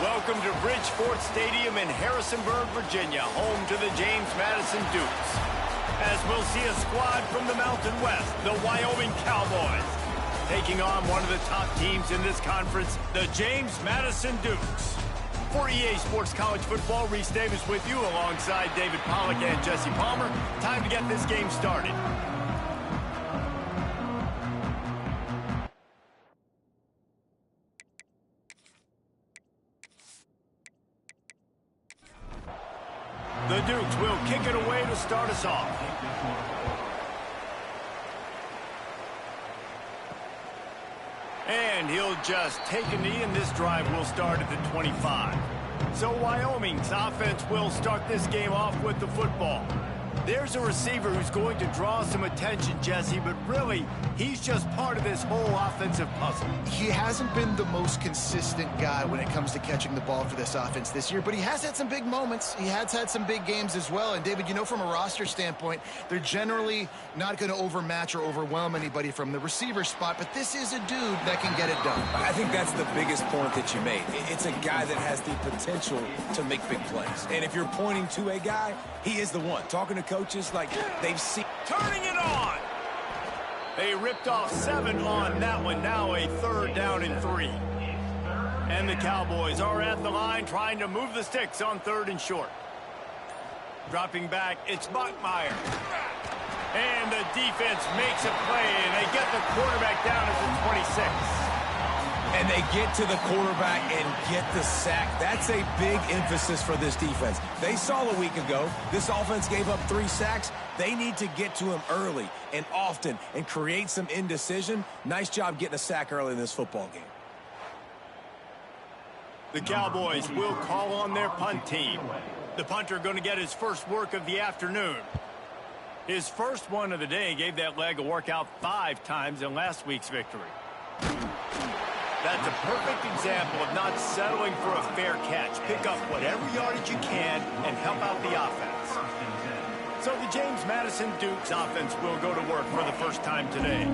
Welcome to Bridgeport Stadium in Harrisonburg, Virginia, home to the James Madison Dukes. As we'll see a squad from the Mountain West, the Wyoming Cowboys, taking on one of the top teams in this conference, the James Madison Dukes. For EA Sports College Football, Reese Davis with you alongside David Pollack and Jesse Palmer. Time to get this game started. The Dukes will kick it away to start us off. And he'll just take a knee, and this drive will start at the 25. So Wyoming's offense will start this game off with the football. There's a receiver who's going to draw some attention, Jesse, but really, he's just part of this whole offensive puzzle. He hasn't been the most consistent guy when it comes to catching the ball for this offense this year, but he has had some big moments. He has had some big games as well. And, David, you know, from a roster standpoint, they're generally not going to overmatch or overwhelm anybody from the receiver spot, but this is a dude that can get it done. I think that's the biggest point that you made. It's a guy that has the potential to make big plays. And if you're pointing to a guy, he is the one. Talking to coaches like they've seen. Turning it on! They ripped off 7 on that one. Now a 3rd down and 3. And the Cowboys are at the line trying to move the sticks on 3rd and short. Dropping back, it's Bachmeier. And the defense makes a play, and they get the quarterback down at the 26. And they get to the quarterback and get the sack. That's a big emphasis for this defense. They saw a week ago, this offense gave up 3 sacks. They need to get to him early and often and create some indecision. Nice job getting a sack early in this football game. The Cowboys will call on their punt team. The punter going to get his first work of the afternoon. His first one of the day gave that leg a workout 5 times in last week's victory. That's a perfect example of not settling for a fair catch. Pick up whatever yardage you can and help out the offense. So the James Madison Dukes offense will go to work for the first time today.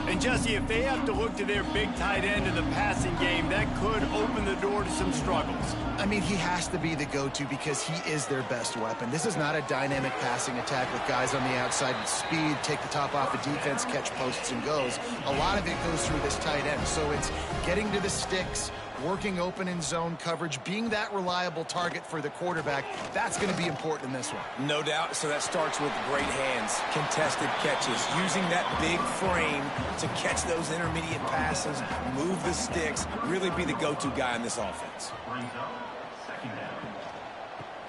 And Jesse, if they have to look to their big tight end in the passing game, that could open the door to some struggles. I mean, he has to be the go-to because he is their best weapon. This is not a dynamic passing attack with guys on the outside with speed, take the top off the defense, catch posts and goes. A lot of it goes through this tight end. So it's getting to the sticks, working open in zone coverage, being that reliable target for the quarterback. That's going to be important in this one. No doubt. So that starts with great hands, contested catches, using that big frame to catch those intermediate passes, move the sticks, really be the go-to guy in this offense.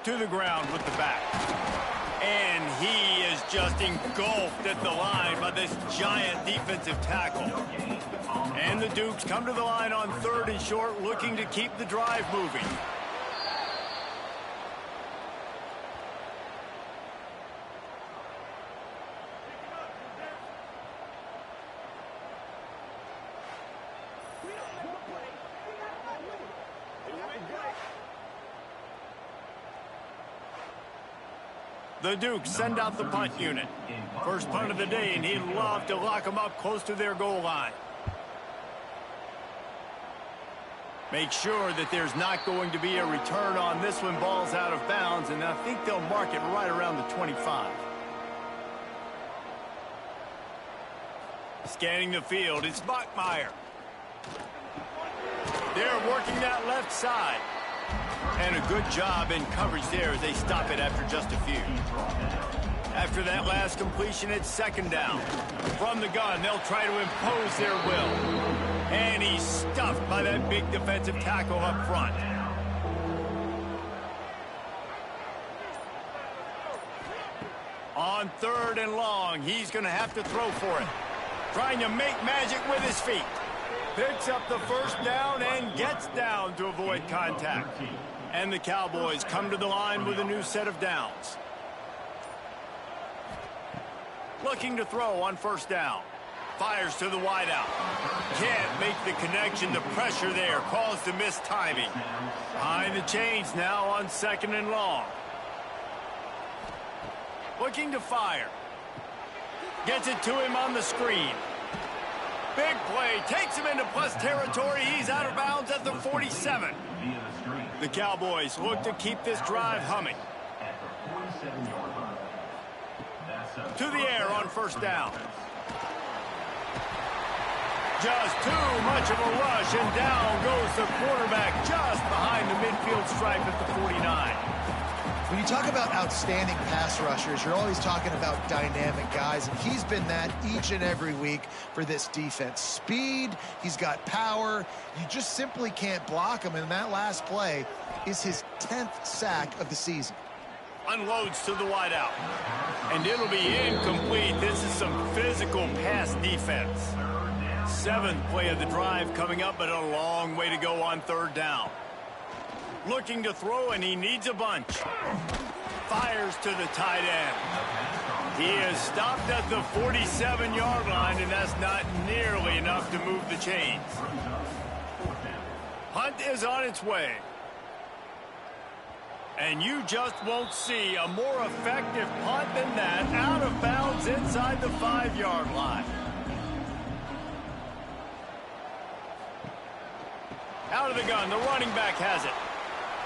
To the ground with the back. And he is just engulfed at the line by this giant defensive tackle. And the Dukes come to the line on 3rd and short, looking to keep the drive moving. The Dukes send out the punt unit. First punt of the day, and he'd love to lock them up close to their goal line. Make sure that there's not going to be a return on this one. Ball's out of bounds, and I think they'll mark it right around the 25. Scanning the field, it's Bachmeier. They're working that left side. And a good job in coverage there as they stop it after just a few. After that last completion, it's 2nd down. From the gun, they'll try to impose their will. And he's stuffed by that big defensive tackle up front. On 3rd and long, he's going to have to throw for it. Trying to make magic with his feet. Picks up the 1st down and gets down to avoid contact. And the Cowboys come to the line with a new set of downs. Looking to throw on 1st down. Fires to the wideout. Can't make the connection. The pressure there caused the missed timing. Behind the chains now on 2nd and long. Looking to fire. Gets it to him on the screen. Big play. Takes him into plus territory. He's out of bounds at the 47. The Cowboys look to keep this drive humming. To the air on first down. Just too much of a rush, and down goes the quarterback just behind the midfield stripe at the 49. When you talk about outstanding pass rushers, you're always talking about dynamic guys, and he's been that each and every week for this defense. Speed, he's got power. You just simply can't block him, and that last play is his 10th sack of the season. Unloads to the wideout, and it'll be incomplete. This is some physical pass defense. 7th play of the drive coming up, but a long way to go on third down. Looking to throw, and he needs a bunch. Fires to the tight end. He is stopped at the 47-yard line, and that's not nearly enough to move the chains. Hunt is on its way. And you just won't see a more effective punt than that, out of bounds inside the 5-yard line. Out of the gun, the running back has it.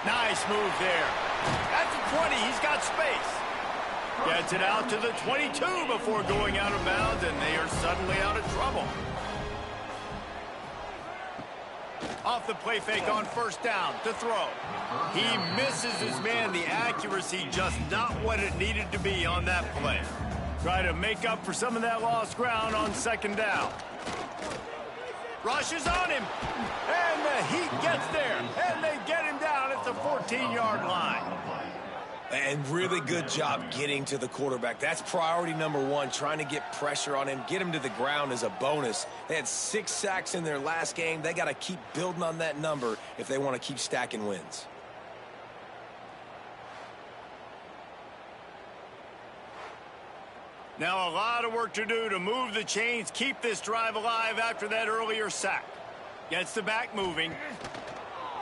Nice move there. At the 20, he's got space. Gets it out to the 22 before going out of bounds, and they are suddenly out of trouble. Off the play fake on first down to throw. He misses his man. The accuracy just not what it needed to be on that play. Try to make up for some of that lost ground on second down. Rushes on him, and the Heat gets there, and they get him down at the 14-yard line. And really good job getting to the quarterback. That's priority number one, trying to get pressure on him. Get him to the ground as a bonus. They had 6 sacks in their last game. They got to keep building on that number if they want to keep stacking wins. Now a lot of work to do to move the chains, keep this drive alive after that earlier sack. Gets the back moving.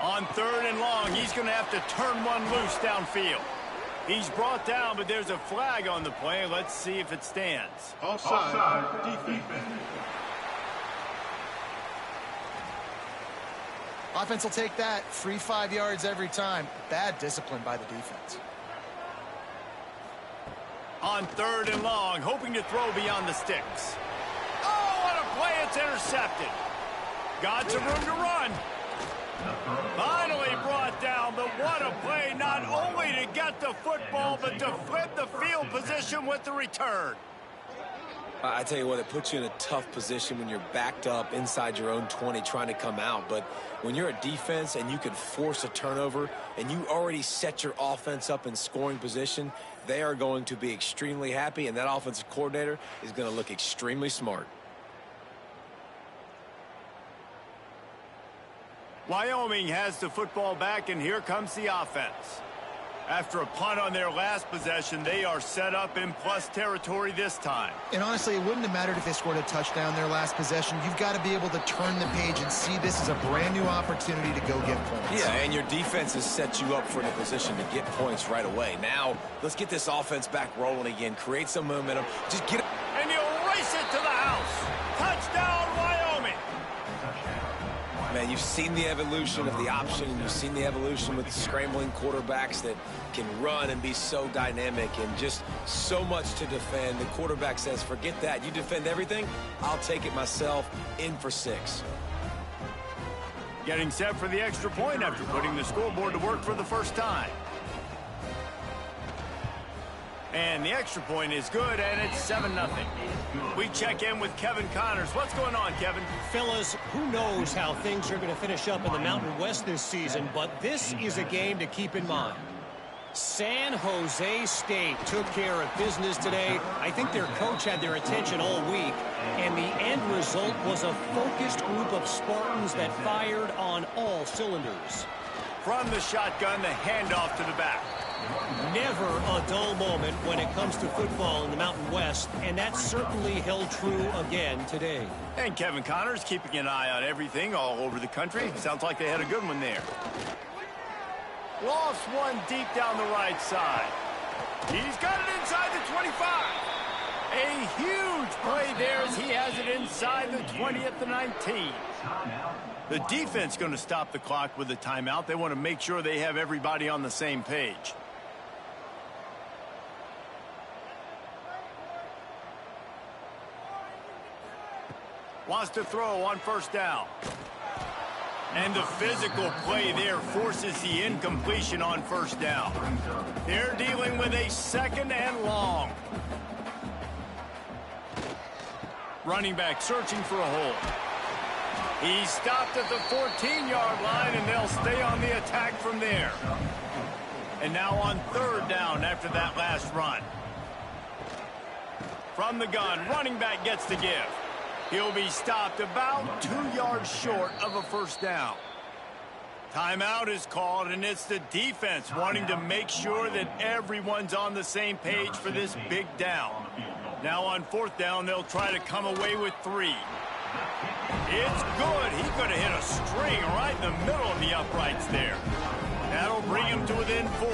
On third and long, he's going to have to turn one loose downfield. He's brought down, but there's a flag on the play. Let's see if it stands. Offside, defense. Offense will take that. Free 5 yards every time. Bad discipline by the defense. On third and long, hoping to throw beyond the sticks. Oh, what a play. It's intercepted. Got some room to run. Finally brought down, but what a play, not only to get the football, but to flip the field position with the return. I tell you what, it puts you in a tough position when you're backed up inside your own 20 trying to come out. But when you're a defense and you can force a turnover and you already set your offense up in scoring position, they are going to be extremely happy, and that offensive coordinator is going to look extremely smart. Wyoming has the football back, and here comes the offense. After a punt on their last possession, they are set up in plus territory this time. And honestly, it wouldn't have mattered if they scored a touchdown their last possession. You've got to be able to turn the page and see this as a brand new opportunity to go get points. Yeah, and your defense has set you up for the position to get points right away. Now, let's get this offense back rolling again. Create some momentum. Just get it. And he'll race it to the house. Touchdown, Wyoming. Man, you've seen the evolution of the option. You've seen the evolution with scrambling quarterbacks that can run and be so dynamic and just so much to defend. The quarterback says, forget that. You defend everything, I'll take it myself. In for 6. Getting set for the extra point after putting the scoreboard to work for the first time. And the extra point is good, and it's 7-0. We check in with Kevin Connors. What's going on, Kevin? Fellas, who knows how things are going to finish up in the Mountain West this season, but this is a game to keep in mind. San Jose State took care of business today. I think their coach had their attention all week, and the end result was a focused group of Spartans that fired on all cylinders. From the shotgun, the handoff to the back. Never a dull moment when it comes to football in the Mountain West, and that certainly held true again today. And Kevin Connors keeping an eye on everything all over the country. Sounds like they had a good one there. Lofts one deep down the right side. He's got it inside the 25. A huge play there as he has it inside the 20 at the 19. The defense going to stop the clock with a timeout. They want to make sure they have everybody on the same page. Wants to throw on first down. And the physical play there forces the incompletion on first down. They're dealing with a second and long. Running back searching for a hole. He stopped at the 14-yard line, and they'll stay on the attack from there. And now on third down after that last run. From the gun, running back gets the give. He'll be stopped about 2 yards short of a first down. Timeout is called, and it's the defense wanting to make sure that everyone's on the same page for this big down. Now on fourth down, they'll try to come away with 3. It's good. He could have hit a string right in the middle of the uprights there. That'll bring him to within 4.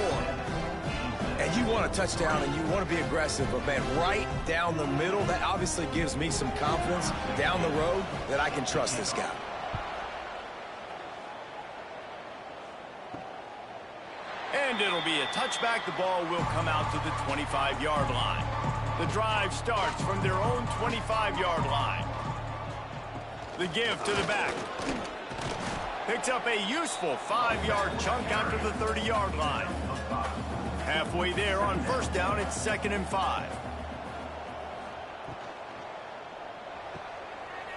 And you want a touchdown and you want to be aggressive, but man, right down the middle, that obviously gives me some confidence down the road that I can trust this guy. And it'll be a touchback. The ball will come out to the 25-yard line. The drive starts from their own 25-yard line. The give to the back. Picks up a useful 5-yard chunk after the 30-yard line. Halfway there on first down, it's 2nd and 5.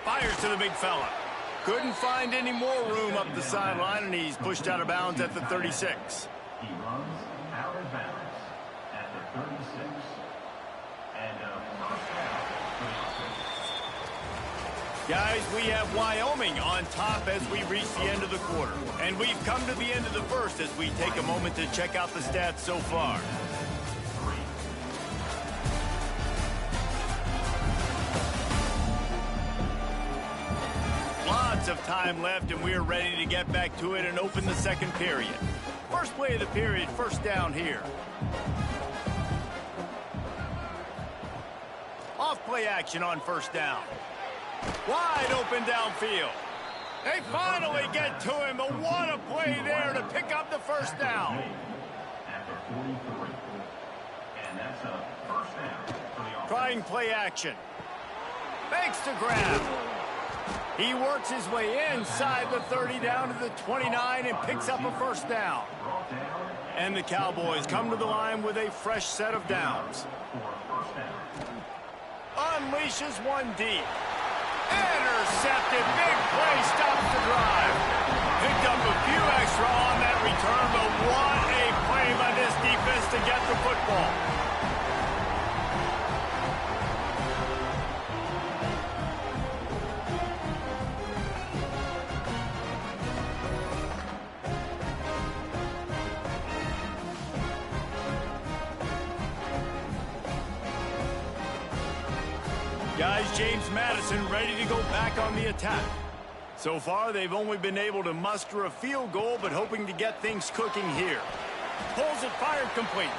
Fires to the big fella. Couldn't find any more room up the sideline, and he's pushed out of bounds at the 36. He runs out of bounds at the 36. And first down. Guys, we have Wyoming on top as we reach the end of the quarter. And we've come to the end of the first as we take a moment to check out the stats so far. Lots of time left, and we're ready to get back to it and open the second period. First play of the period, first down here. Off play action on first down. Wide open downfield. They finally get to him, but what a play there to pick up the first down. After 43. And that's a first down for the offense. Trying play action. Makes the grab. He works his way inside the 30 down to the 29 and picks up a first down. And the Cowboys come to the line with a fresh set of downs. Unleashes one deep. Intercepted. Big play stops the drive. Picked up a few extra on that return, but what a play by this defense to get the football. Guys, James Madison ready to go back on the attack. So far, they've only been able to muster a field goal, but hoping to get things cooking here. Pulls it, fired complete.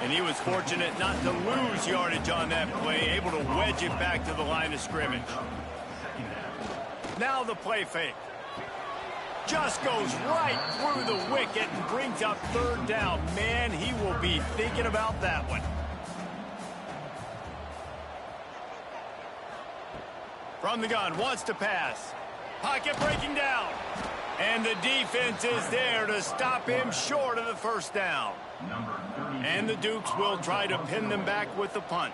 And he was fortunate not to lose yardage on that play, able to wedge it back to the line of scrimmage. Now the play fake. Just goes right through the wicket and brings up third down. Man, he will be thinking about that one. From the gun, wants to pass. Pocket breaking down. And the defense is there to stop him short of the first down. And the Dukes will try to pin them back with the punt.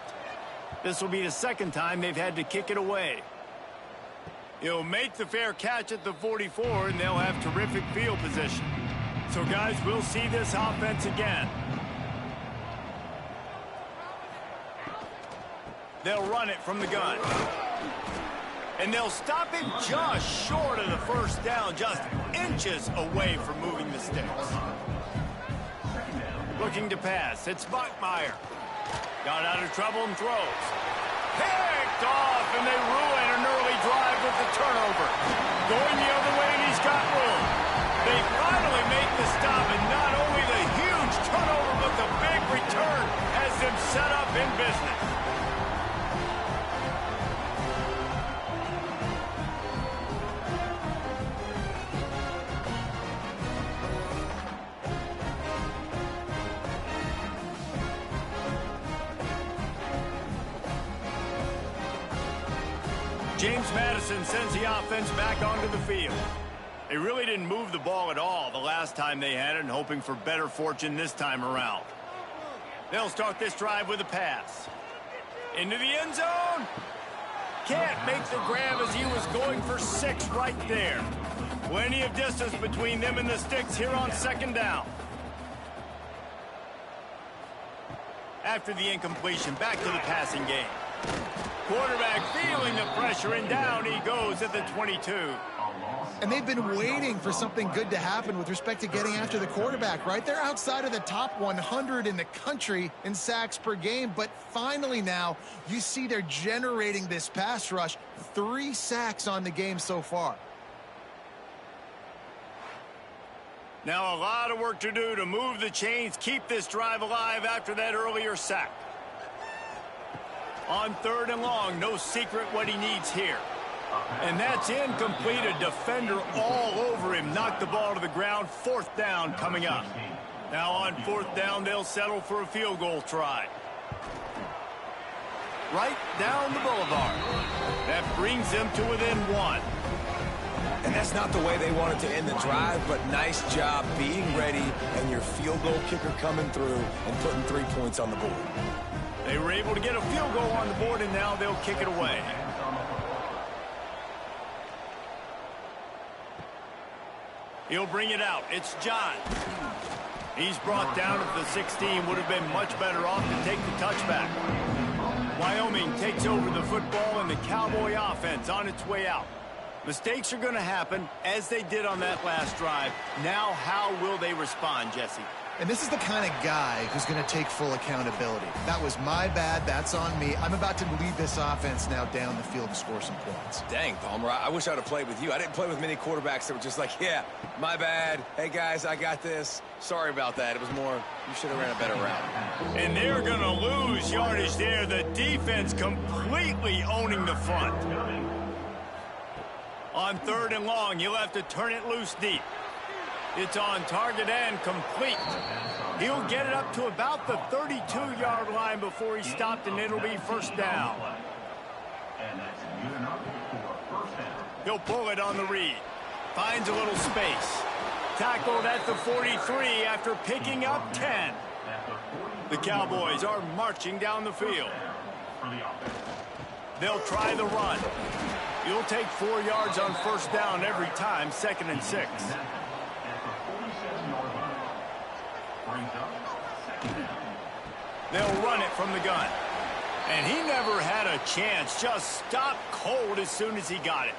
This will be the second time they've had to kick it away. He'll make the fair catch at the 44, and they'll have terrific field position. So, guys, we'll see this offense again. They'll run it from the gun. And they'll stop him just short of the first down, just inches away from moving the sticks. Looking to pass. It's Bachmeier. Got out of trouble and throws. Picked off, and they ruin an early drive with the turnover. Going the other way, and he's got room. They finally make the stop, and not only the huge turnover, but the big return has them set up in business. James Madison sends the offense back onto the field. They really didn't move the ball at all the last time they had it, and hoping for better fortune this time around. They'll start this drive with a pass. Into the end zone. Can't make the grab as he was going for 6 right there. Plenty of distance between them and the sticks here on second down. After the incompletion, back to the passing game. Quarterback feeling the pressure, and down he goes at the 22. And they've been waiting for something good to happen with respect to getting after the quarterback, right? They're outside of the top 100 in the country in sacks per game, but finally now you see they're generating this pass rush. 3 sacks on the game so far. Now a lot of work to do to move the chains, keep this drive alive after that earlier sack. On 3rd and long, no secret what he needs here. And that's incomplete. A defender all over him. Knocked the ball to the ground. 4th down coming up. Now on 4th down, they'll settle for a field goal try. Right down the boulevard. That brings them to within 1. And that's not the way they wanted to end the drive, but nice job being ready and your field goal kicker coming through and putting 3 points on the board. They were able to get a field goal on the board, and now they'll kick it away. He'll bring it out. It's John. He's brought down at the 16. Would have been much better off to take the touchback. Wyoming takes over the football, and the Cowboy offense on its way out. Mistakes are going to happen, as they did on that last drive. Now, how will they respond, Jesse? And this is the kind of guy who's going to take full accountability. That was my bad. That's on me. I'm about to lead this offense now down the field to score some points. Dang, Palmer, I wish I would have played with you. I didn't play with many quarterbacks that were just like, yeah, my bad. Hey, guys, I got this. Sorry about that. It was more, you should have ran a better route. And they're going to lose yardage there. The defense completely owning the front. On 3rd and long, he'll have to turn it loose deep. It's on target and complete. He'll get it up to about the 32-yard line before he stopped, and it'll be 1st down. He'll pull it on the read. Finds a little space. Tackled at the 43 after picking up 10. The Cowboys are marching down the field. They'll try the run. You'll take 4 yards on 1st down every time, 2nd and 6. They'll run it from the gun. And he never had a chance. Just stopped cold as soon as he got it.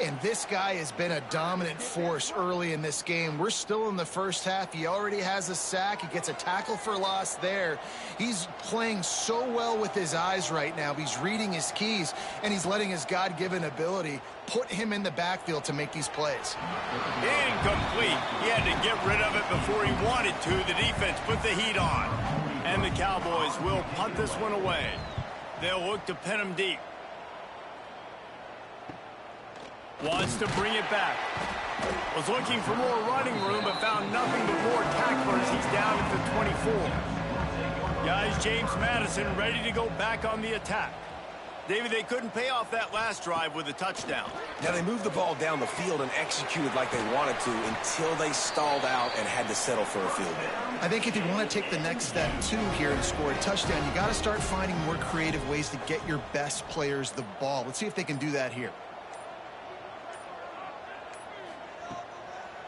And this guy has been a dominant force early in this game. We're still in the first half. He already has a sack. He gets a tackle for loss there. He's playing so well with his eyes right now. He's reading his keys, and he's letting his God-given ability put him in the backfield to make these plays. Incomplete. He had to get rid of it before he wanted to. The defense put the heat on. And the Cowboys will punt this one away. They'll look to pin him deep. Wants to bring it back. Was looking for more running room, but found nothing but more tacklers. He's down at the 24. Guys, James Madison ready to go back on the attack. David, they couldn't pay off that last drive with a touchdown. Now, they moved the ball down the field and executed like they wanted to until they stalled out and had to settle for a field goal. I think if you want to take the next step, too, here and score a touchdown, you got to start finding more creative ways to get your best players the ball. Let's see if they can do that here.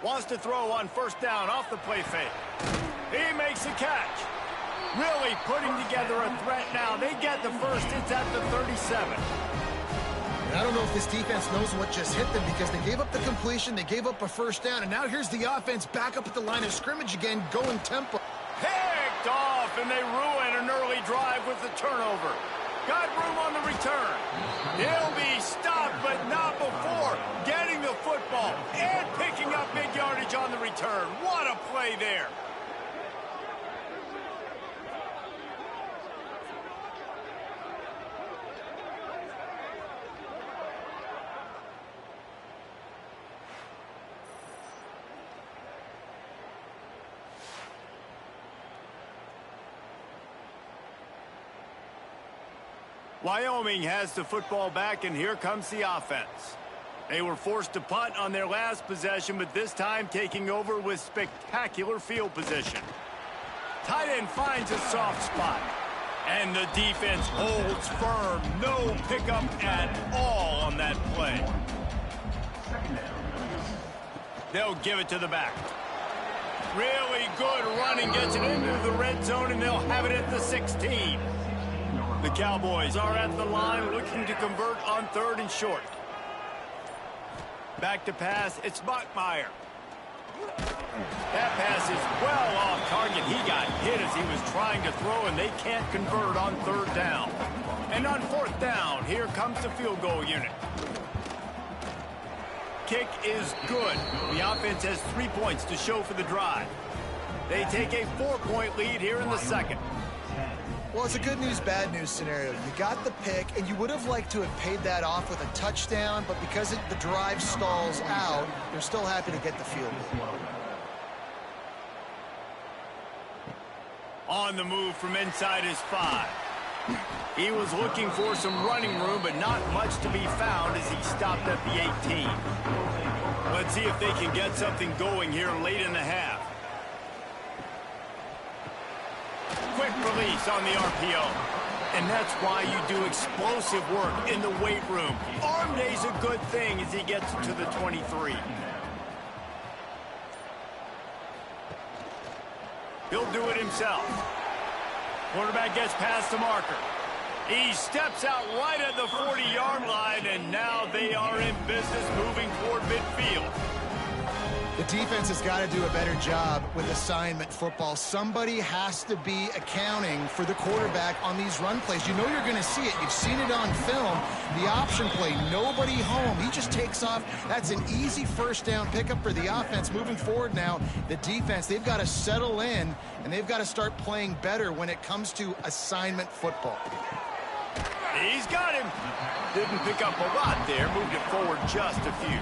Wants to throw on 1st down off the play fake. He makes a catch. Really putting together a threat now. They get the first. It's at the 37. And I don't know if this defense knows what just hit them, because they gave up the completion, they gave up a 1st down, and now here's the offense back up at the line of scrimmage again, going tempo. Picked off, and they ruin an early drive with the turnover. Got room on the return. He'll be stopped, but not before getting the football and picking up big yardage on the return. What a play there. Wyoming has the football back, and here comes the offense. They were forced to punt on their last possession, but this time taking over with spectacular field position. Tight end finds a soft spot, and the defense holds firm. No pickup at all on that play. They'll give it to the back. Really good running, gets it into the red zone, and they'll have it at the 16. The Cowboys are at the line looking to convert on 3rd and short. Back to pass, it's Bachmeier. That pass is well off target. He got hit as he was trying to throw, and they can't convert on 3rd down. And on 4th down, here comes the field goal unit. Kick is good. The offense has 3 points to show for the drive. They take a 4-point lead here in the second. Well, it's a good news, bad news scenario. You got the pick, and you would have liked to have paid that off with a touchdown, but because the drive stalls out, they're still happy to get the field goal. On the move from inside his 5. He was looking for some running room, but not much to be found as he stopped at the 18. Let's see if they can get something going here late in the half. Quick release on the RPO. And that's why you do explosive work in the weight room. Arm day's a good thing as he gets to the 23. He'll do it himself. Quarterback gets past the marker. He steps out right at the 40-yard line, and now they are in business moving toward midfield. The defense has got to do a better job with assignment football. Somebody has to be accounting for the quarterback on these run plays. You know you're going to see it. You've seen it on film. The option play, nobody home. He just takes off. That's an easy 1st down pickup for the offense. Moving forward now, the defense, they've got to settle in, and they've got to start playing better when it comes to assignment football. He's got him. Didn't pick up a lot there. Moved it forward just a few.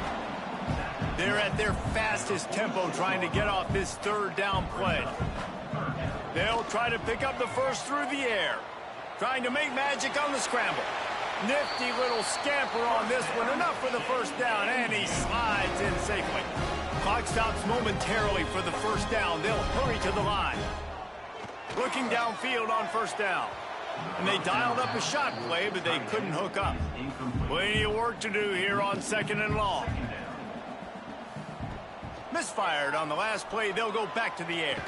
They're at their fastest tempo trying to get off this 3rd down play. They'll try to pick up the first through the air. Trying to make magic on the scramble. Nifty little scamper on this one. Enough for the 1st down, and he slides in safely. Clock stops momentarily for the 1st down. They'll hurry to the line. Looking downfield on 1st down. And they dialed up a shot play, but they couldn't hook up. Plenty of work to do here on 2nd and long. Misfired on the last play. They'll go back to the air.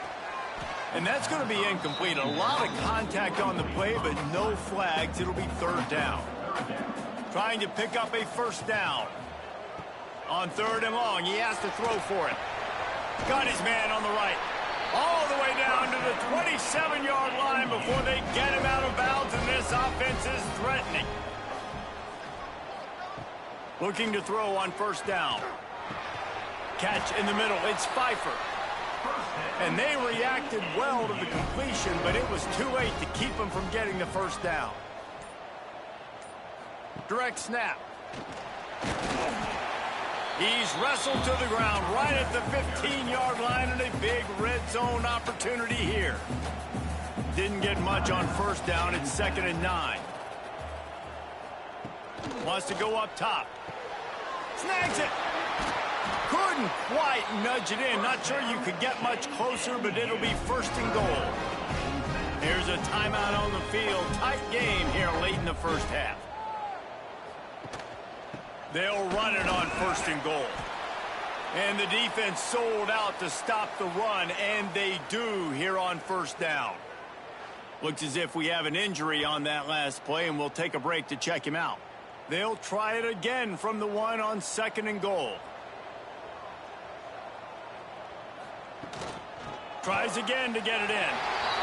And that's going to be incomplete. A lot of contact on the play, but no flags. It'll be 3rd down. Trying to pick up a 1st down. On 3rd and long, he has to throw for it. Got his man on the right. All the way down to the 27-yard line before they get him out of bounds, and this offense is threatening. Looking to throw on 1st down. Catch in the middle. It's Pfeiffer. And they reacted well to the completion, but it was too late to keep him from getting the 1st down. Direct snap. He's wrestled to the ground right at the 15-yard line, and a big red zone opportunity here. Didn't get much on 1st down. It's 2nd and 9. Wants to go up top. Snags it. Couldn't quite nudge it in. Not sure you could get much closer, but it'll be 1st and goal. Here's a timeout on the field. Tight game here late in the 1st half. They'll run it on 1st and goal. And the defense sold out to stop the run, and they do here on 1st down. Looks as if we have an injury on that last play, and we'll take a break to check him out. They'll try it again from the 1 on 2nd and goal. Tries again to get it in.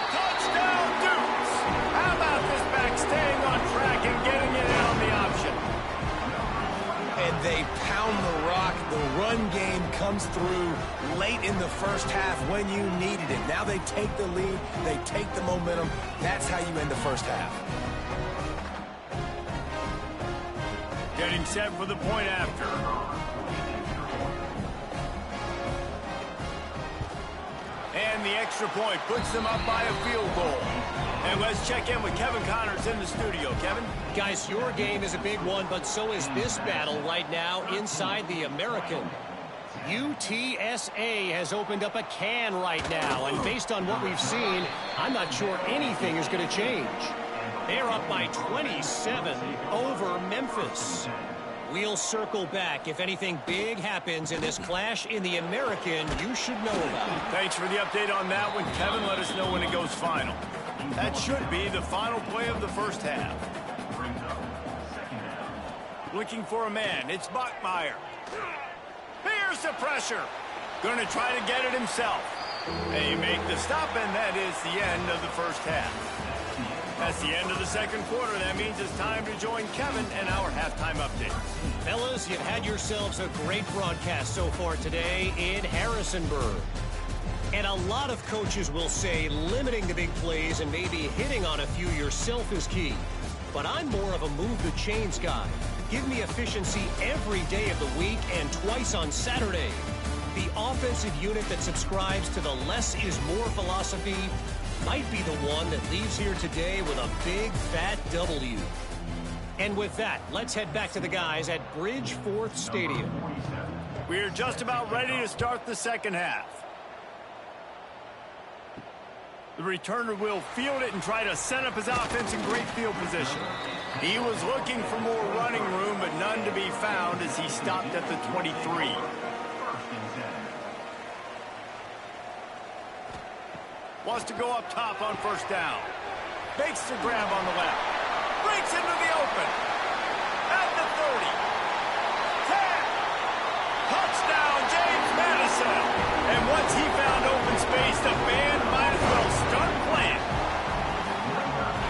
Touchdown, Dukes! How about this back staying on track and getting it in on the option? And they pound the rock. The run game comes through late in the 1st half when you needed it. Now they take the lead. They take the momentum. That's how you end the 1st half. Getting set for the point after. And the extra point puts them up by a field goal. And let's check in with Kevin Connors in the studio. Kevin? Guys, your game is a big one, but so is this battle right now inside the American. UTSA has opened up a can right now, and based on what we've seen, I'm not sure anything is going to change. They're up by 27 over Memphis. We'll circle back if anything big happens in this clash in the American you should know about. Thanks for the update on that one, Kevin. Let us know when it goes final. That should be the final play of the first half. Looking for a man. It's Bachmeier. Here's the pressure. Going to try to get it himself. They make the stop, and that is the end of the first half. That's the end of the second quarter. That means it's time to join Kevin and our halftime update. Fellas, you've had yourselves a great broadcast so far today in Harrisonburg. And a lot of coaches will say limiting the big plays and maybe hitting on a few yourself is key. But I'm more of a move the chains guy. Give me efficiency every day of the week and twice on Saturday. The offensive unit that subscribes to the less is more philosophy might be the one that leaves here today with a big fat W. And with that, let's head back to the guys at Bridgeforth Stadium. We're just about ready to start the second half. The returner will field it and try to set up his offense in great field position. He was looking for more running room, but none to be found as he stopped at the 23. Wants to go up top on first down. Makes the grab on the left. Breaks into the open. At the 30. 10. Touchdown, James Madison. And once he found open space, the band might as well start playing.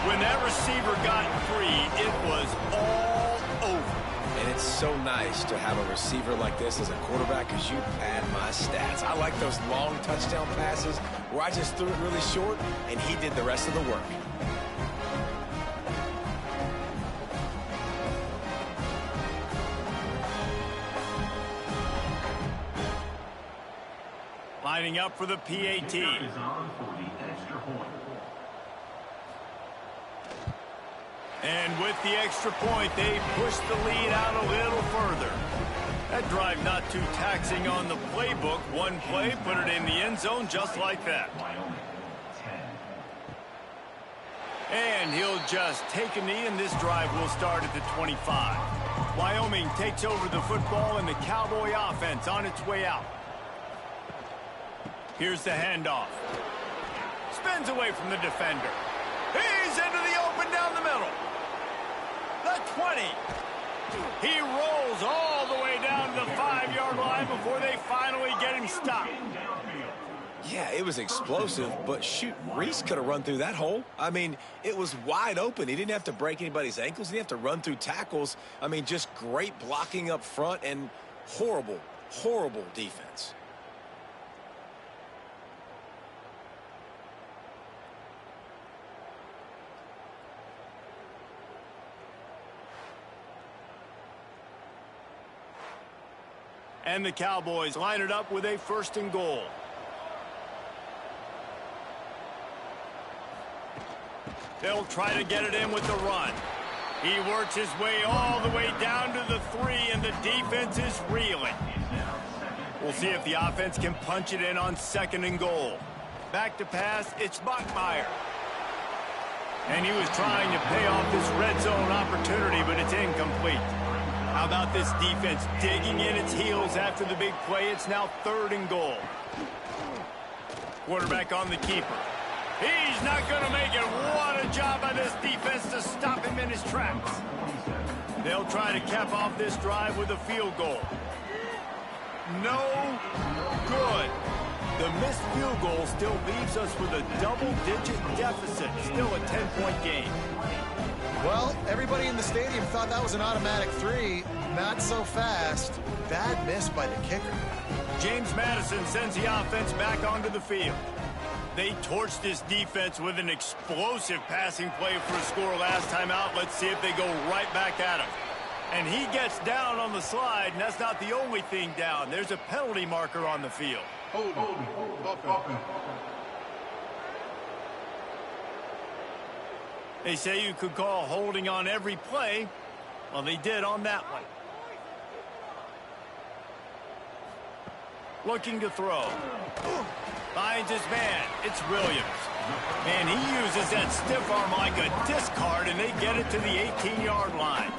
When that receiver got free, it was all over. And it's so nice to have a receiver like this as a quarterback because you pad my stats. I like those long touchdown passes where I just threw it really short and he did the rest of the work. Lining up for the PAT. And with the extra point, they push the lead out a little further. That drive not too taxing on the playbook. One play, put it in the end zone just like that. And he'll just take a knee, and this drive will start at the 25. Wyoming takes over the football, and the Cowboy offense on its way out. Here's the handoff. Spins away from the defender. He's into the open down the middle. The 20. He rolls all the way down to the 5-yard line before they finally get him stopped. Yeah, it was explosive, but shoot, Reese could have run through that hole. I mean, it was wide open. He didn't have to break anybody's ankles. He didn't have to run through tackles. I mean, just great blocking up front and horrible, horrible defense. And the Cowboys line it up with a 1st and goal. They'll try to get it in with the run. He works his way all the way down to the 3, and the defense is reeling. We'll see if the offense can punch it in on 2nd and goal. Back to pass, it's Bachmeier. And he was trying to pay off this red zone opportunity, but it's incomplete. How about this defense digging in its heels after the big play? It's now 3rd and goal. Quarterback on the keeper. He's not going to make it. What a job by this defense to stop him in his tracks. They'll try to cap off this drive with a field goal. No good. The missed field goal still leaves us with a double-digit deficit. Still a 10-point game. Well, everybody in the stadium thought that was an automatic 3. Not so fast. Bad miss by the kicker. James Madison sends the offense back onto the field. They torched this defense with an explosive passing play for a score last time out. Let's see if they go right back at him. And he gets down on the slide, and that's not the only thing down. There's a penalty marker on the field. They say you could call holding on every play. Well, they did on that one. Looking to throw. Finds his man. It's Williams. And he uses that stiff arm like a discard, and they get it to the 18-yard line.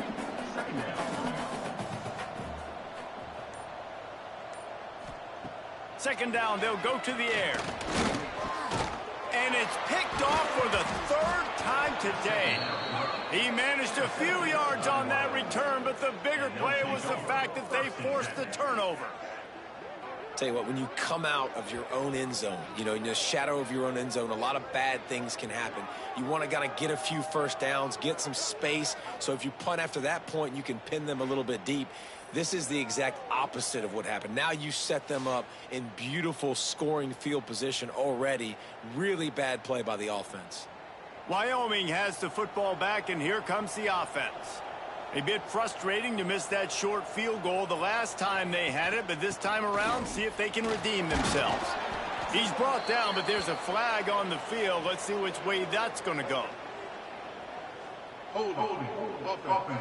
Second down, they'll go to the air. And it's picked off for the third time today. He managed a few yards on that return, but the bigger play was the fact that they forced the turnover. Tell you what, when you come out of your own end zone, in the shadow of your own end zone, a lot of bad things can happen. You want to kind of get a few first downs, get some space, so if you punt after that point, you can pin them a little bit deep. This is the exact opposite of what happened. Now you set them up in beautiful scoring field position already. Really bad play by the offense. Wyoming has the football back, and here comes the offense. A bit frustrating to miss that short field goal the last time they had it, but this time around, see if they can redeem themselves. He's brought down, but there's a flag on the field. Let's see which way that's going to go. Holding. Offense.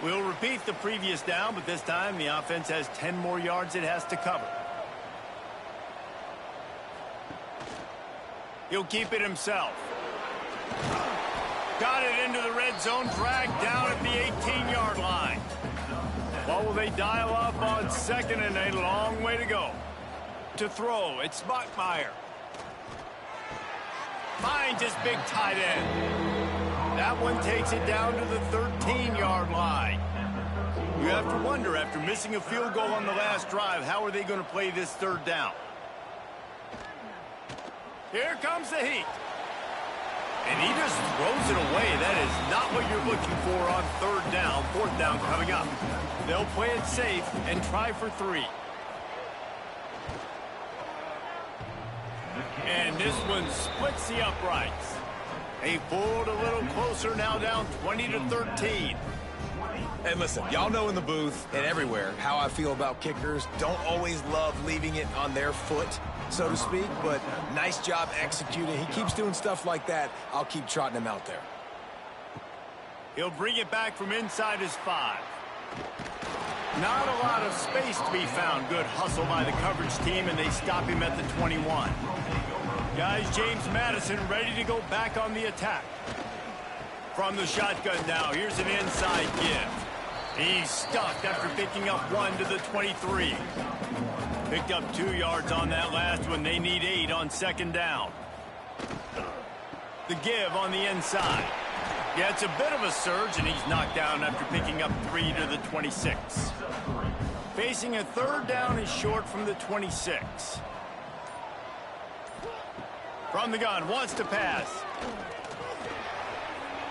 We'll repeat the previous down, but this time the offense has 10 more yards it has to cover. He'll keep it himself. Got it into the red zone, dragged down at the 18-yard line. What will they dial up on second and a long way to go? To throw, it's Bachmeier. Finds his big tight end. That one takes it down to the 13-yard line. You have to wonder, after missing a field goal on the last drive, how are they going to play this third down? Here comes the heat. And he just throws it away. That is not what you're looking for on third down. Fourth down coming up. They'll play it safe and try for 3. And this one splits the uprights. They pulled a little closer, now down 20-13. And listen, y'all know in the booth and everywhere how I feel about kickers. Don't always love leaving it on their foot, so to speak, but nice job executing. He keeps doing stuff like that. I'll keep trotting him out there. He'll bring it back from inside his 5. Not a lot of space to be found. Good hustle by the coverage team, and they stop him at the 21. Guys, James Madison ready to go back on the attack. From the shotgun now, here's an inside give. He's stuffed after picking up 1 to the 23. Picked up 2 yards on that last one. They need 8 on second down. The give on the inside. Yeah, it's a bit of a surge, and he's knocked down after picking up 3 to the 26. Facing a third down is short from the 26. From the gun, wants to pass.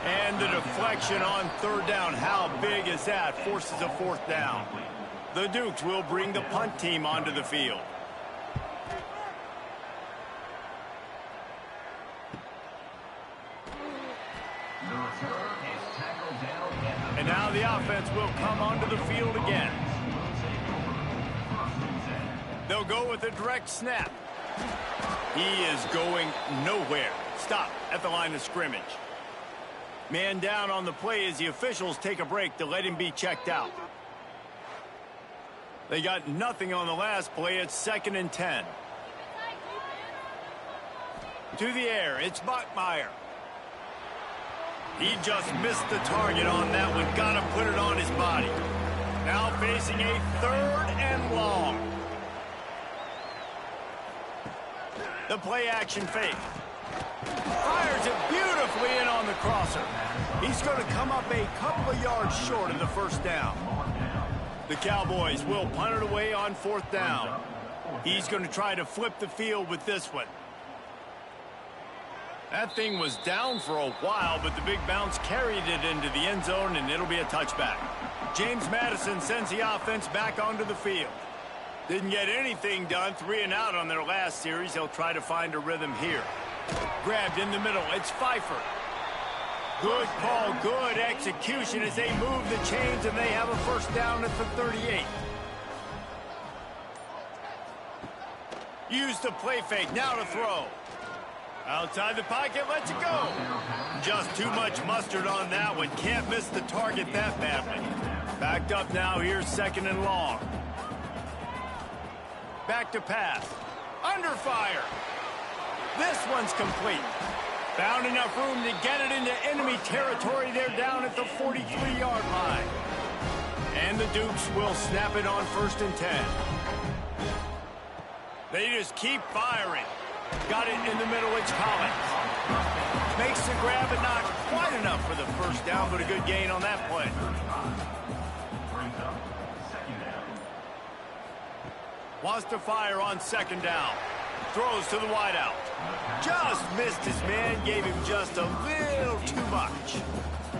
And the deflection on third down. How big is that? Forces a fourth down. The Dukes will bring the punt team onto the field. And now the offense will come onto the field again. They'll go with a direct snap. He is going nowhere. Stop at the line of scrimmage. Man down on the play as the officials take a break to let him be checked out. They got nothing on the last play. It's 2nd and 10. To the air, it's Bachmeier. He just missed the target on that one. Got to put it on his body. Now facing a 3rd and long. The play action fake. Fires it beautifully in on the crosser. He's going to come up a couple of yards short of the first down. The Cowboys will punt it away on 4th down. He's going to try to flip the field with this one. That thing was down for a while, but the big bounce carried it into the end zone, and it'll be a touchback. James Madison sends the offense back onto the field. Didn't get anything done. 3 and out on their last series. They'll try to find a rhythm here. Grabbed in the middle. It's Pfeiffer. Good call, good execution as they move the chains, and they have a first down at the 38. Use the play fake. Now to throw. Outside the pocket, lets it go. Just too much mustard on that one. Can't miss the target that badly. Backed up now, here's 2nd and long. Back to pass. Under fire. This one's complete. Found enough room to get it into enemy territory. They're down at the 43-yard line. And the Dukes will snap it on 1st and 10. They just keep firing. Got it in the middle, it's Collins. Makes the grab, but not quite enough for the first down, but a good gain on that play. Wants to fire on 2nd down. Throws to the wideout. Just missed his man, gave him just a little too much.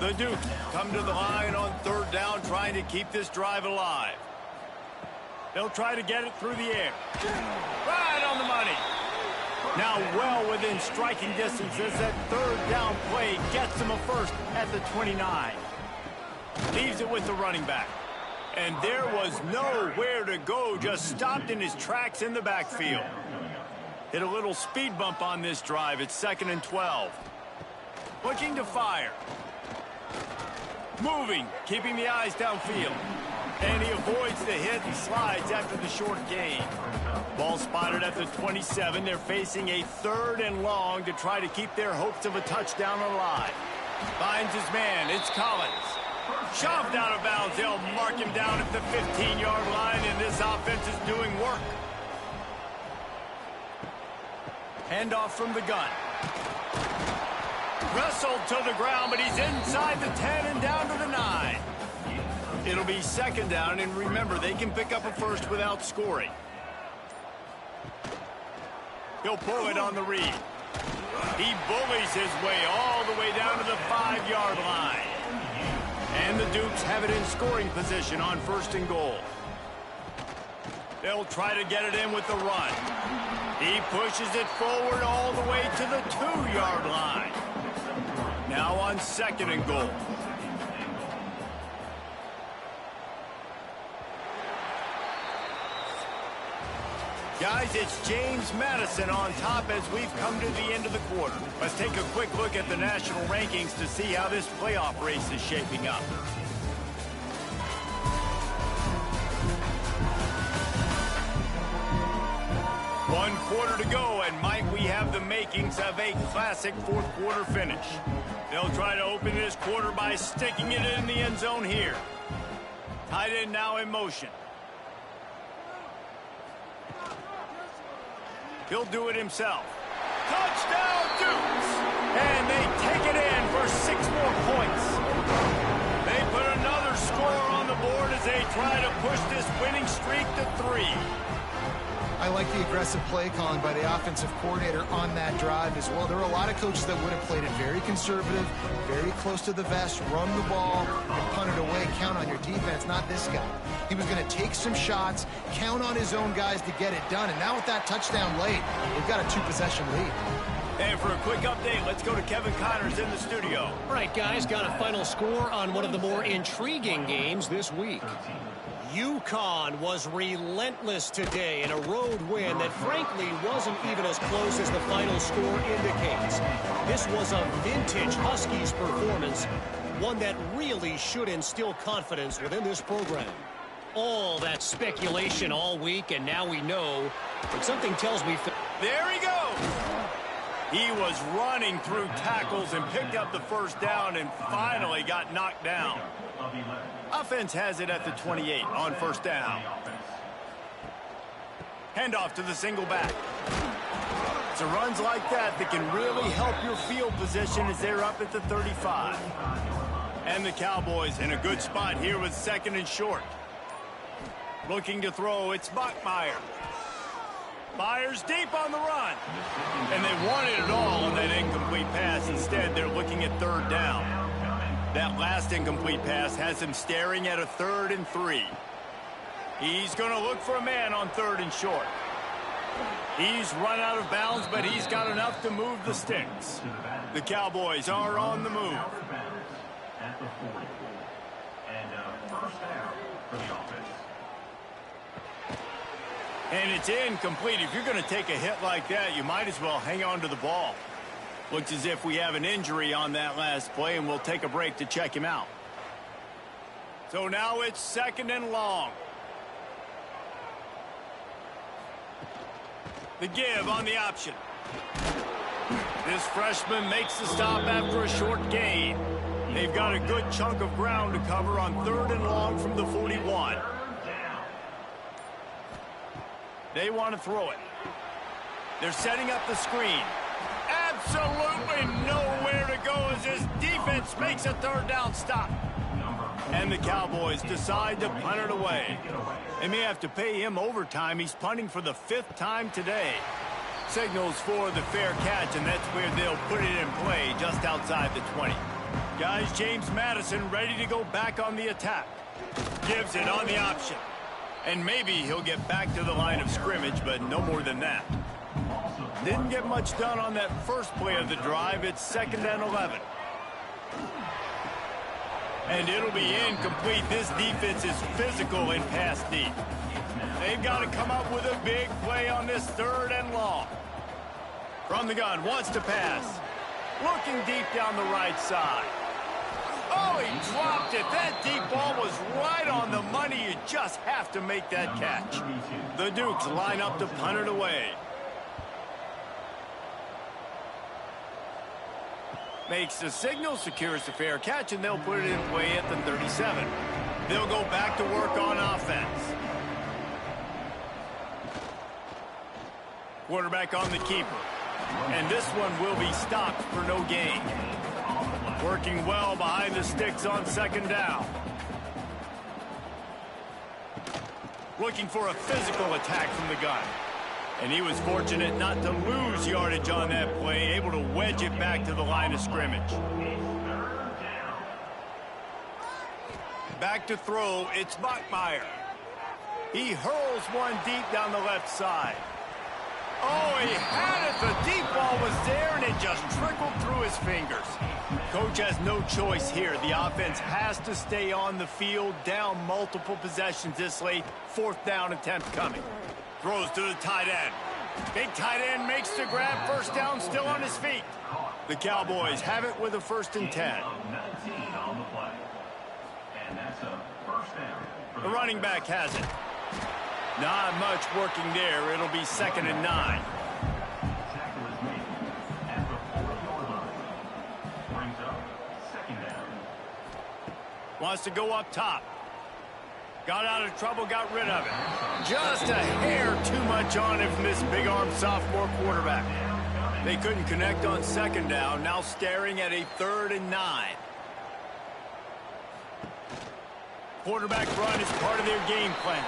The Dukes come to the line on 3rd down, trying to keep this drive alive. They'll try to get it through the air. Right on the money. Now well within striking distance as that 3rd down play gets him a first at the 29. Leaves it with the running back. And there was nowhere to go, just stopped in his tracks in the backfield. Hit a little speed bump on this drive. It's 2nd and 12. Looking to fire. Moving, keeping the eyes downfield. And he avoids the hit and slides after the short gain. Ball spotted at the 27. They're facing a 3rd and long to try to keep their hopes of a touchdown alive. Finds his man. It's Collins. Shoved out of bounds. They'll mark him down at the 15-yard line, and this offense is doing work. Handoff from the gun. Wrestled to the ground, but he's inside the 10 and down to the 9. It'll be 2nd down, and remember, they can pick up a first without scoring. He'll pull it on the read. He bullies his way all the way down to the 5-yard line. And the Dukes have it in scoring position on 1st and goal. They'll try to get it in with the run. He pushes it forward all the way to the 2-yard line. Now on 2nd and goal. Guys, it's James Madison on top as we've come to the end of the quarter. Let's take a quick look at the national rankings to see how this playoff race is shaping up. One quarter to go, and might we have the makings of a classic 4th quarter finish. They'll try to open this quarter by sticking it in the end zone here. Tight end now in motion. He'll do it himself. Touchdown, Dukes! And they take it in for 6 more points. They put another score on the board as they try to push this winning streak to 3. I like the aggressive play calling by the offensive coordinator on that drive as well. There are a lot of coaches that would have played it very conservative, very close to the vest, run the ball, and punt it away. Count on your defense, not this guy. He was going to take some shots, count on his own guys to get it done. And now with that touchdown late, they've got a 2-possession lead. And for a quick update, let's go to Kevin Connors in the studio. All right, guys, got a final score on one of the more intriguing games this week. UConn was relentless today in a road win that frankly wasn't even as close as the final score indicates. This was a vintage Huskies performance, one that really should instill confidence within this program. All that speculation all week, and now we know, but something tells me... There he goes! He was running through tackles and picked up the first down and finally got knocked down. Offense has it at the 28 on 1st down. Handoff to the single back. It's runs like that that can really help your field position as they're up at the 35. And the Cowboys in a good spot here with 2nd and short. Looking to throw, it's Bachmeier. Fires deep on the run. And they wanted it all on that incomplete pass. Instead, they're looking at 3rd down. That last incomplete pass has him staring at a 3rd and 3. He's going to look for a man on 3rd and short. He's run out of bounds, but he's got enough to move the sticks. The Cowboys are on the move. At the 40. And 1st down for the offense. And it's incomplete. If you're going to take a hit like that, you might as well hang on to the ball. Looks as if we have an injury on that last play, and we'll take a break to check him out. So now it's 2nd and long. The give on the option. This freshman makes the stop after a short gain. They've got a good chunk of ground to cover on 3rd and long from the 41. They want to throw it. They're setting up the screen. Absolutely nowhere to go as this defense makes a 3rd down stop. And the Cowboys decide to punt it away. They may have to pay him overtime. He's punting for the 5th time today. Signals for the fair catch, and that's where they'll put it in play just outside the 20. Guys, James Madison ready to go back on the attack. Gives it on the option. And maybe he'll get back to the line of scrimmage, but no more than that. Didn't get much done on that first play of the drive. It's 2nd and 11. And it'll be incomplete. This defense is physical and pass deep. They've got to come up with a big play on this 3rd and long. From the gun, wants to pass. Looking deep down the right side. Oh, he dropped it. That deep ball was right on the money. You just have to make that catch. The Dukes line up to punt it away. Makes the signal, secures the fair catch, and they'll put it in play at the 37. They'll go back to work on offense. Quarterback on the keeper. And this one will be stopped for no gain. Working well behind the sticks on 2nd down. Looking for a physical attack from the gun. And he was fortunate not to lose yardage on that play, able to wedge it back to the line of scrimmage. Back to throw, it's Bachmeier. He hurls one deep down the left side. Oh, he had it. The deep ball was there, and it just trickled through his fingers. Coach has no choice here. The offense has to stay on the field, down multiple possessions this late. 4th down attempt coming. Throws to the tight end. Big tight end makes the grab. 1st down, still on his feet. The Cowboys have it with a 1st and 10. The running back has it. Not much working there. It'll be 2nd and 9. Wants to go up top. Got out of trouble, got rid of it. Just a hair too much on him from this big-arm sophomore quarterback. They couldn't connect on 2nd down, now staring at a 3rd and 9. Quarterback run is part of their game plan.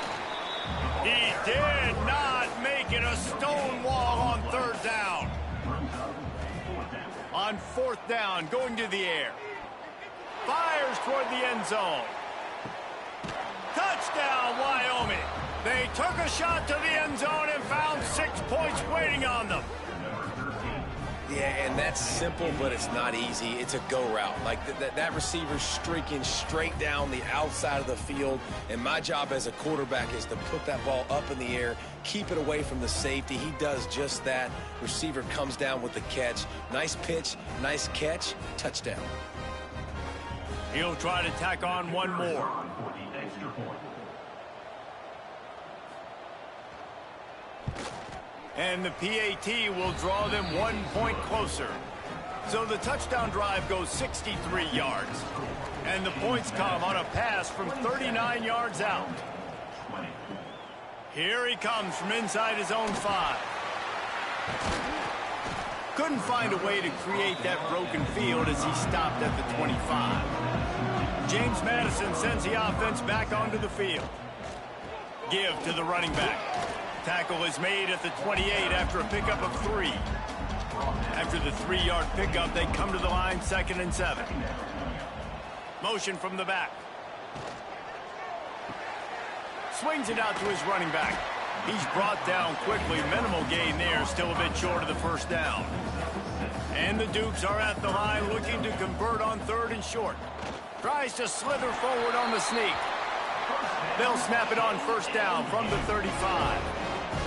He did not make it a stone wall on 3rd down. On 4th down, going to the air. Fires toward the end zone. Touchdown, Wyoming. They took a shot to the end zone and found 6 points waiting on them. Yeah, and that's simple, but it's not easy. It's a go route. Like that receiver's streaking straight down the outside of the field, and my job as a quarterback is to put that ball up in the air, keep it away from the safety. He does just that. Receiver comes down with the catch. Nice pitch, nice catch, touchdown. He'll try to tack on one more. And the PAT will draw them 1 point closer. So the touchdown drive goes 63 yards. And the points come on a pass from 39 yards out. Here he comes from inside his own 5. Couldn't find a way to create that broken field as he stopped at the 25. James Madison sends the offense back onto the field. Give to the running back. Tackle is made at the 28 after a pickup of 3. After the 3-yard pickup, they come to the line 2nd and 7. Motion from the back. Swings it out to his running back. He's brought down quickly. Minimal gain there, still a bit short of the 1st down. And the Dukes are at the line looking to convert on 3rd and short. Tries to slither forward on the sneak. They'll snap it on 1st down from the 35.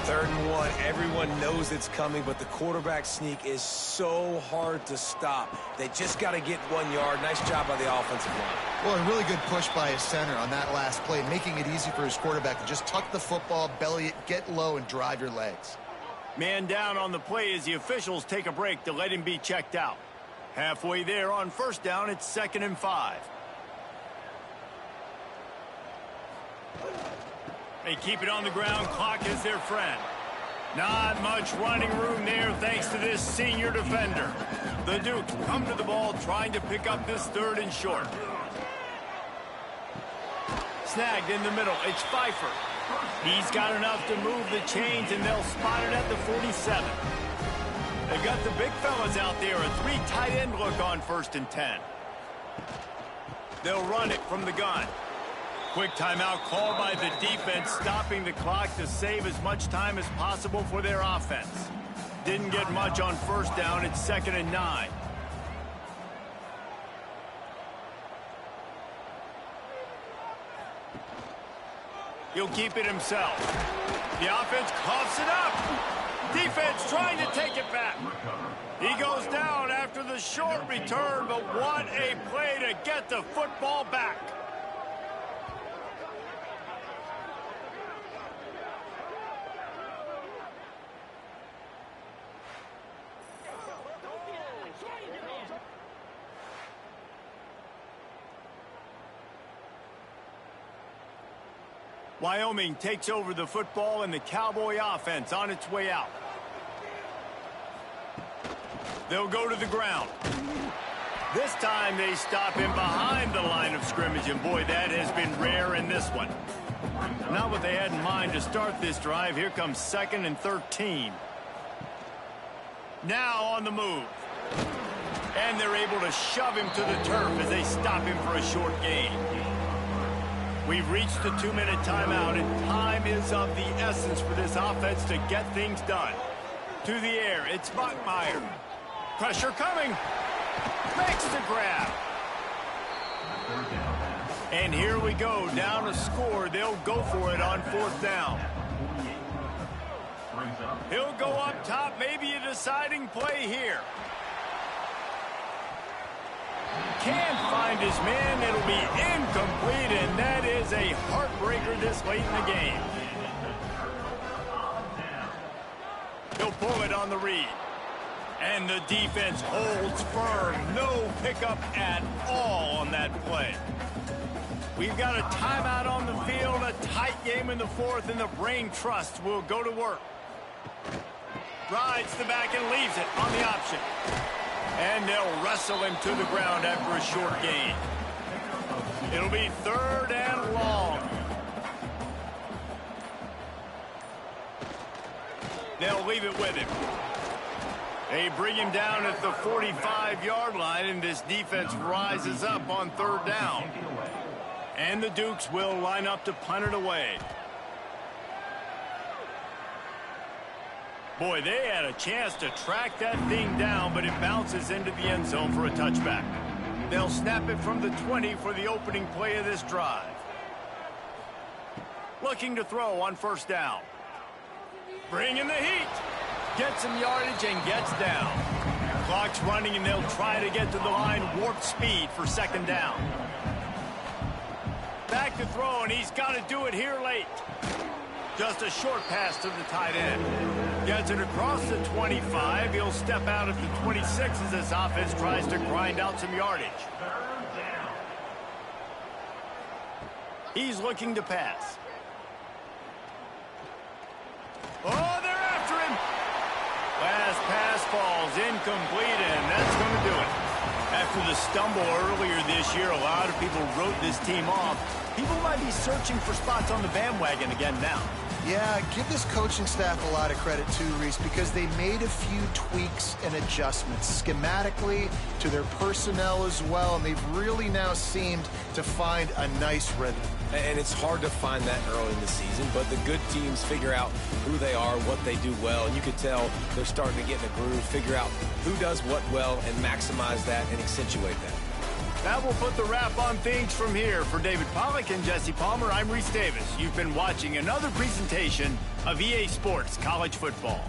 3rd and 1. Everyone knows it's coming, but the quarterback sneak is so hard to stop. They just got to get 1 yard. Nice job by the offensive line. Well, a really good push by his center on that last play, making it easy for his quarterback to just tuck the football, belly it, get low, and drive your legs. Man down on the play as the officials take a break to let him be checked out. Halfway there on 1st down, it's 2nd and 5. They keep it on the ground. Clock is their friend. Not much running room there thanks to this senior defender. The Dukes come to the ball trying to pick up this 3rd and short. Snagged in the middle. It's Pfeiffer. He's got enough to move the chains, and they'll spot it at the 47. They've got the big fellas out there. A 3 tight end look on 1st and 10. They'll run it from the gun. Quick timeout called by the defense, stopping the clock to save as much time as possible for their offense. Didn't get much on 1st down. It's 2nd and 9. He'll keep it himself. The offense coughs it up. Defense trying to take it back. He goes down after the short return, but what a play to get the football back. Wyoming takes over the football, and the Cowboy offense on its way out. They'll go to the ground. This time they stop him behind the line of scrimmage, and boy, that has been rare in this one. Not what they had in mind to start this drive. Here comes 2nd and 13. Now on the move. And they're able to shove him to the turf as they stop him for a short gain. We've reached the 2-minute timeout, and time is of the essence for this offense to get things done. To the air, it's Bachmeier. Pressure coming. Makes the grab. And here we go, down a score. They'll go for it on 4th down. He'll go up top, maybe a deciding play here. Can't find his man. It'll be incomplete, and that is a heartbreaker this late in the game. He'll pull it on the read. And the defense holds firm. No pickup at all on that play. We've got a timeout on the field, a tight game in the 4th, and the Brain Trust will go to work. Rides the back and leaves it on the option. And they'll wrestle him to the ground after a short gain. It'll be 3rd and long. They'll leave it with him. They bring him down at the 45-yard line, and this defense rises up on 3rd down. And the Dukes will line up to punt it away. Boy, they had a chance to track that thing down, but it bounces into the end zone for a touchback. They'll snap it from the 20 for the opening play of this drive. Looking to throw on 1st down. Bringing the heat. Gets some yardage and gets down. Clock's running, and they'll try to get to the line warp speed for 2nd down. Back to throw, and he's got to do it here late. Just a short pass to the tight end. Gets it across the 25. He'll step out at the 26 as this offense tries to grind out some yardage. He's looking to pass. Oh, they're after him. Last pass falls incomplete, and that's going to do it. After the stumble earlier this year, a lot of people wrote this team off. People might be searching for spots on the bandwagon again now. Yeah, give this coaching staff a lot of credit too, Reese, because they made a few tweaks and adjustments schematically to their personnel as well, and they've really now seemed to find a nice rhythm. And it's hard to find that early in the season, but the good teams figure out who they are, what they do well, and you can tell they're starting to get in a groove, figure out who does what well, and maximize that and accentuate that. That will put the wrap on things from here. For David Pollack and Jesse Palmer, I'm Reese Davis. You've been watching another presentation of EA Sports College Football.